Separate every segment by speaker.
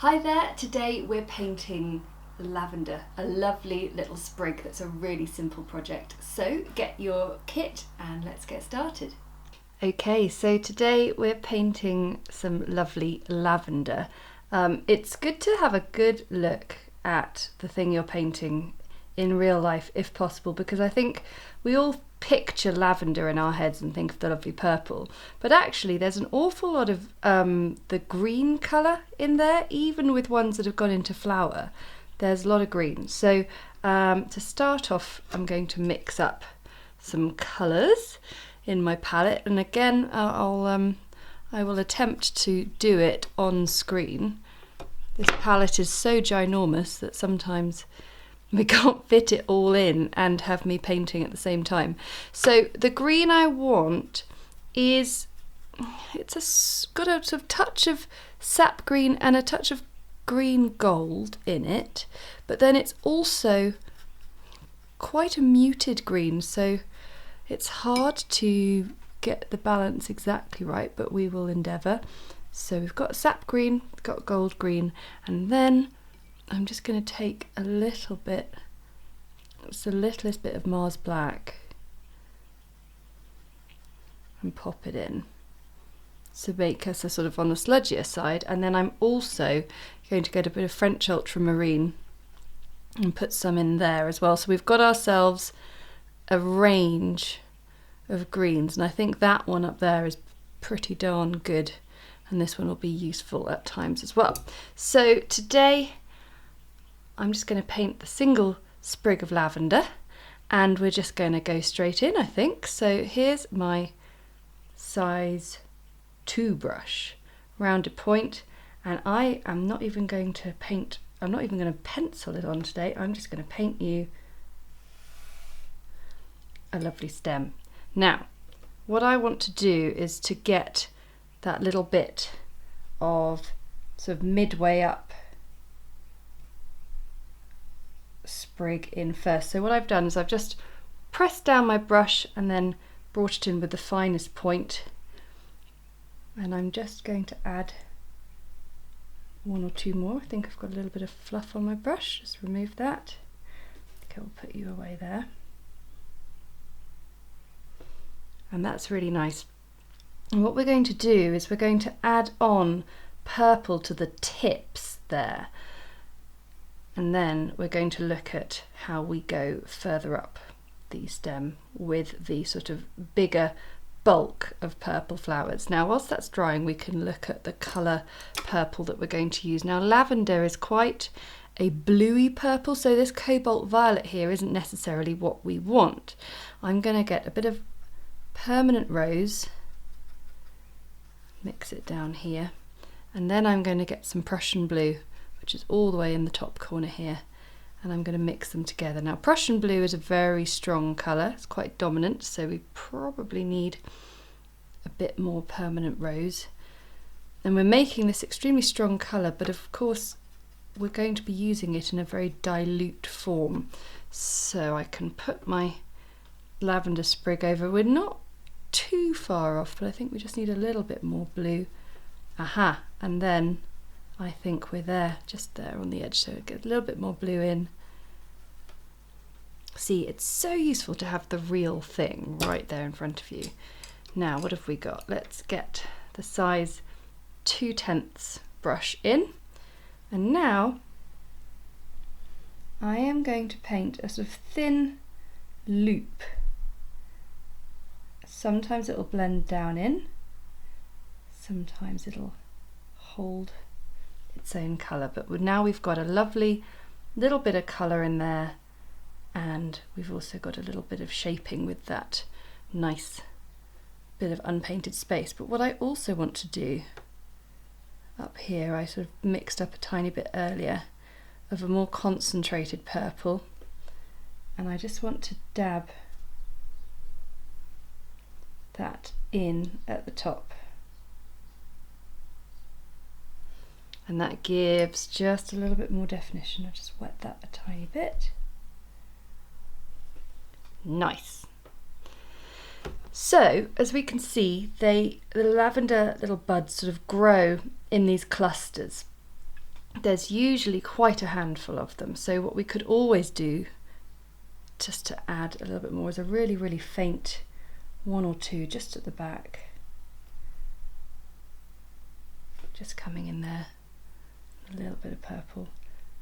Speaker 1: Hi there, today we're painting lavender, a lovely little sprig that's a really simple project. So get your kit and let's get started. Okay, so today we're painting some lovely lavender. It's good to have a good look at the thing you're painting in real life if possible, because I think we all picture lavender in our heads and think of the lovely purple, but actually there's an awful lot of the green colour in there, even with ones that have gone into flower. There's a lot of green. So to start off, I'm going to mix up some colours in my palette, and again I will attempt to do it on screen. This palette is so ginormous that sometimes we can't fit it all in and have me painting at the same time. So the green I want is, got a sort of touch of sap green and a touch of green gold in it, but then it's also quite a muted green, so it's hard to get the balance exactly right, but we will endeavour. So we've got sap green, got gold green, and then I'm just going to take a little bit, just the littlest bit of Mars Black, and pop it in to make us a sort of on the sludgier side. And then I'm also going to get a bit of French Ultramarine and put some in there as well. So we've got ourselves a range of greens, and I think that one up there is pretty darn good, and this one will be useful at times as well. So today I'm just going to paint the single sprig of lavender, and we're just going to go straight in, I think. So here's my size 2 brush, rounded point, and I am not even going to paint, I'm not even going to pencil it on today. I'm just going to paint you a lovely stem. Now, what I want to do is to get that little bit of sort of midway up sprig in first. So what I've done is I've just pressed down my brush and then brought it in with the finest point, and I'm just going to add one or two more. I think I've got a little bit of fluff on my brush, just remove that. Okay, we'll put you away there, and that's really nice. And what we're going to do is we're going to add on purple to the tips there, and then we're going to look at how we go further up the stem with the sort of bigger bulk of purple flowers. Now, whilst that's drying, we can look at the colour purple that we're going to use. Now, lavender is quite a bluey purple, so this cobalt violet here isn't necessarily what we want. I'm going to get a bit of permanent rose, mix it down here, and then I'm going to get some Prussian blue, which is all the way in the top corner here, and I'm going to mix them together. Now, Prussian blue is a very strong colour, it's quite dominant, so we probably need a bit more permanent rose. And we're making this extremely strong colour, but of course we're going to be using it in a very dilute form. So I can put my lavender sprig over. We're not too far off, but I think we just need a little bit more blue. Aha, and then I think we're there, just there on the edge, so get a little bit more blue in. See, it's so useful to have the real thing right there in front of you. Now, what have we got? Let's get the size 2/10 brush in, and now I am going to paint a sort of thin loop. Sometimes it'll blend down in, sometimes it'll hold its own colour, but now we've got a lovely little bit of colour in there, and we've also got a little bit of shaping with that nice bit of unpainted space. But what I also want to do up here, I sort of mixed up a tiny bit earlier of a more concentrated purple, and I just want to dab that in at the top, and that gives just a little bit more definition. I'll just wet that a tiny bit. Nice. So as we can see, the lavender little buds sort of grow in these clusters, there's usually quite a handful of them. So what we could always do, just to add a little bit more, is a really, really faint one or two just at the back. Just coming in there, a little bit of purple,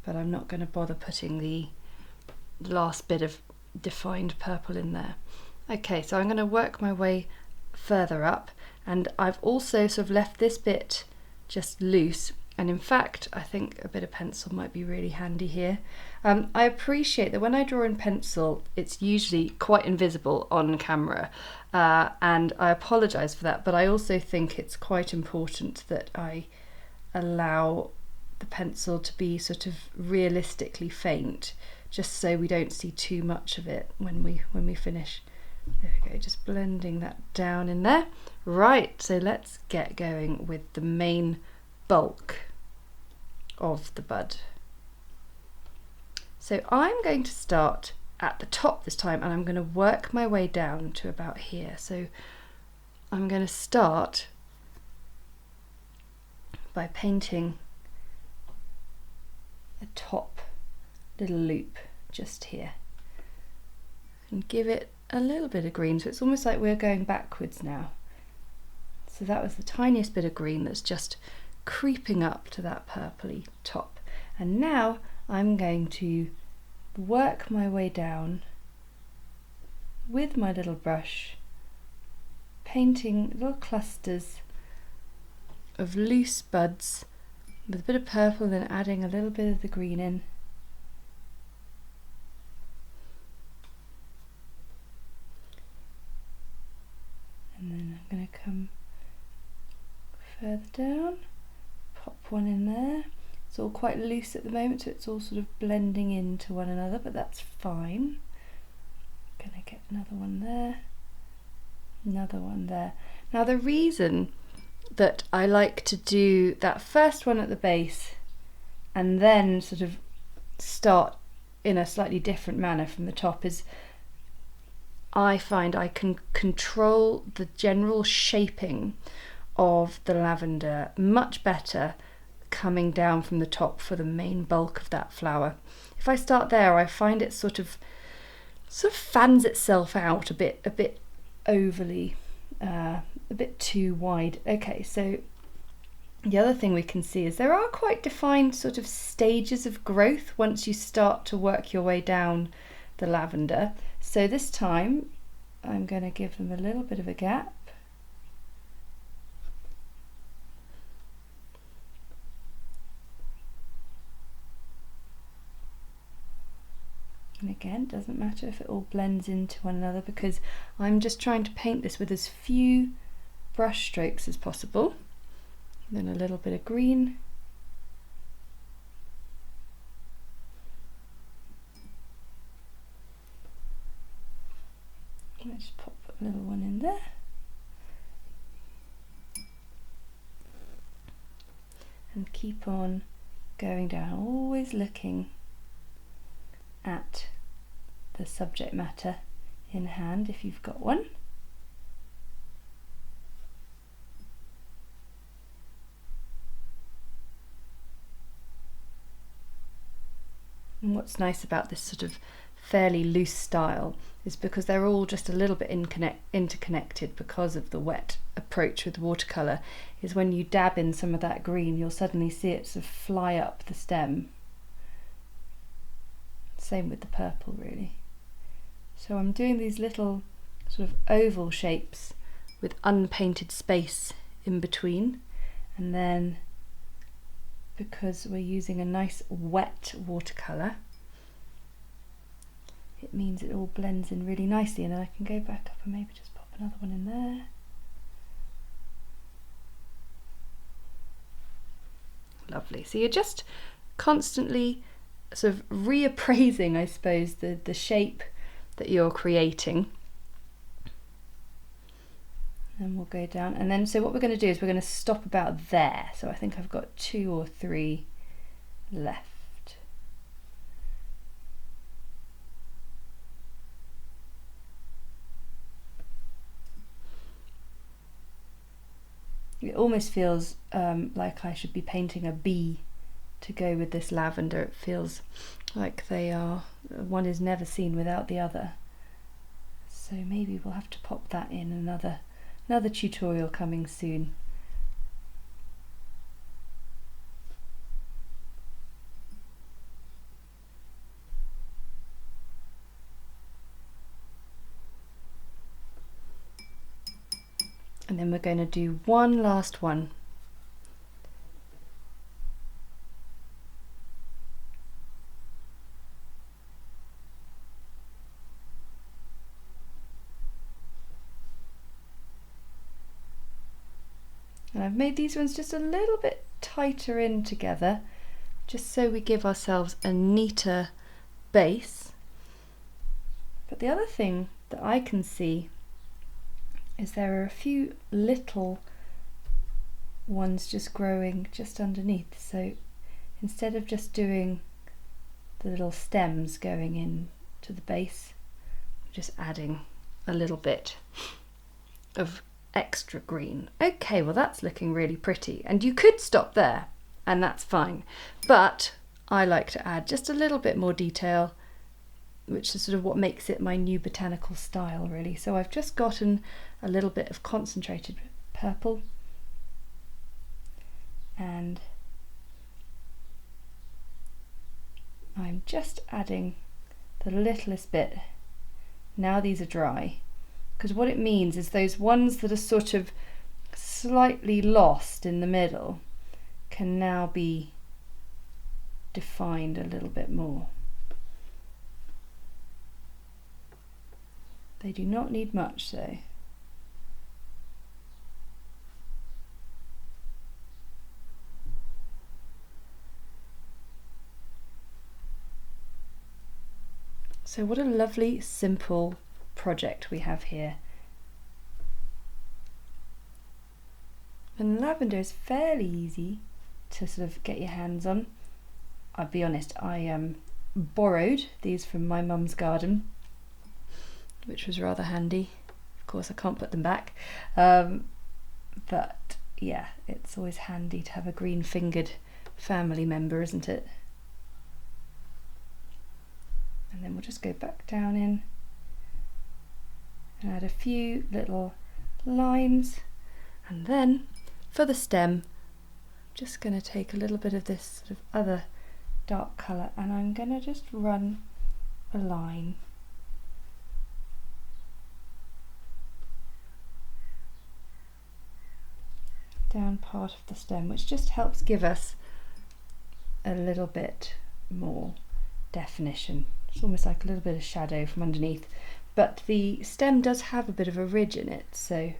Speaker 1: but I'm not going to bother putting the last bit of defined purple in there. Okay, so I'm going to work my way further up, and I've also sort of left this bit just loose, and in fact I think a bit of pencil might be really handy here. I appreciate that when I draw in pencil it's usually quite invisible on camera, and I apologise for that, but I also think it's quite important that I allow the pencil to be sort of realistically faint, just so we don't see too much of it when we finish. There we go, just blending that down in there. Right, so let's get going with the main bulk of the bud. So I'm going to start at the top this time, and I'm going to work my way down to about here. So I'm going to start by painting a top little loop just here and give it a little bit of green, so it's almost like we're going backwards now. So that was the tiniest bit of green that's just creeping up to that purpley top, and now I'm going to work my way down with my little brush, painting little clusters of loose buds with a bit of purple, then adding a little bit of the green in. And then I'm going to come further down, pop one in there. It's all quite loose at the moment, so it's all sort of blending into one another, but that's fine. I'm going to get another one there, another one there. Now the reason that I like to do that first one at the base and then sort of start in a slightly different manner from the top is I find I can control the general shaping of the lavender much better coming down from the top for the main bulk of that flower. If I start there, I find it sort of fans itself out a bit overly, a bit too wide. Okay, so the other thing we can see is there are quite defined sort of stages of growth once you start to work your way down the lavender. So this time I'm going to give them a little bit of a gap. And again, it doesn't matter if it all blends into one another, because I'm just trying to paint this with as few brush strokes as possible. Then a little bit of green. Let's just pop a little one in there. And keep on going down, always looking at the subject matter in hand if you've got one. And what's nice about this sort of fairly loose style is because they're all just a little bit interconnected because of the wet approach with watercolour, is when you dab in some of that green you'll suddenly see it sort of fly up the stem. Same with the purple really. So I'm doing these little sort of oval shapes with unpainted space in between, and then because we're using a nice wet watercolour, it means it all blends in really nicely, and then I can go back up and maybe just pop another one in there. Lovely. So you're just constantly sort of reappraising, I suppose, the shape that you're creating. And we'll go down, and then so what we're going to do is we're going to stop about there. So I think I've got 2 or 3 left. It almost feels like I should be painting a bee to go with this lavender. It feels like one is never seen without the other. So maybe we'll have to pop that in another tutorial coming soon. And then we're going to do one last one. And I've made these ones just a little bit tighter in together, just so we give ourselves a neater base. But the other thing that I can see is there are a few little ones just growing just underneath. So instead of just doing the little stems going in to the base, I'm just adding a little bit of extra green. Okay, well that's looking really pretty, and you could stop there and that's fine, but I like to add just a little bit more detail, which is sort of what makes it my new botanical style really. So I've just gotten a little bit of concentrated purple and I'm just adding the littlest bit. Now these are dry, because what it means is those ones that are sort of slightly lost in the middle can now be defined a little bit more. They do not need much though. So what a lovely simple project we have here. And lavender is fairly easy to sort of get your hands on. I'll be honest, I borrowed these from my mum's garden, which was rather handy. Of course I can't put them back, but yeah, it's always handy to have a green fingered family member, isn't it? And then we'll just go back down in and add a few little lines, and then for the stem I'm just going to take a little bit of this sort of other dark colour and I'm going to just run a line down part of the stem, which just helps give us a little bit more definition. It's almost like a little bit of shadow from underneath, but the stem does have a bit of a ridge in it, so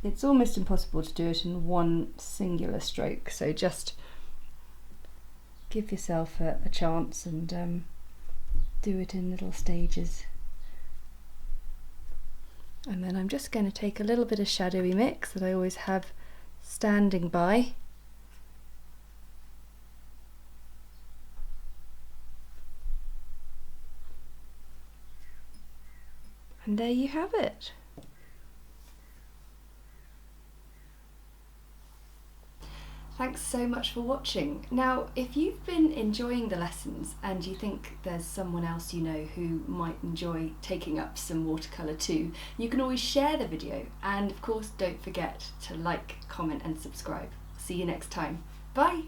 Speaker 1: it's almost impossible to do it in one singular stroke, so just give yourself a chance and do it in little stages. And then I'm just going to take a little bit of shadowy mix that I always have standing by, and there you have it. Thanks so much for watching. Now, if you've been enjoying the lessons and you think there's someone else you know who might enjoy taking up some watercolour too, you can always share the video, and of course don't forget to like, comment and subscribe. See you next time. Bye!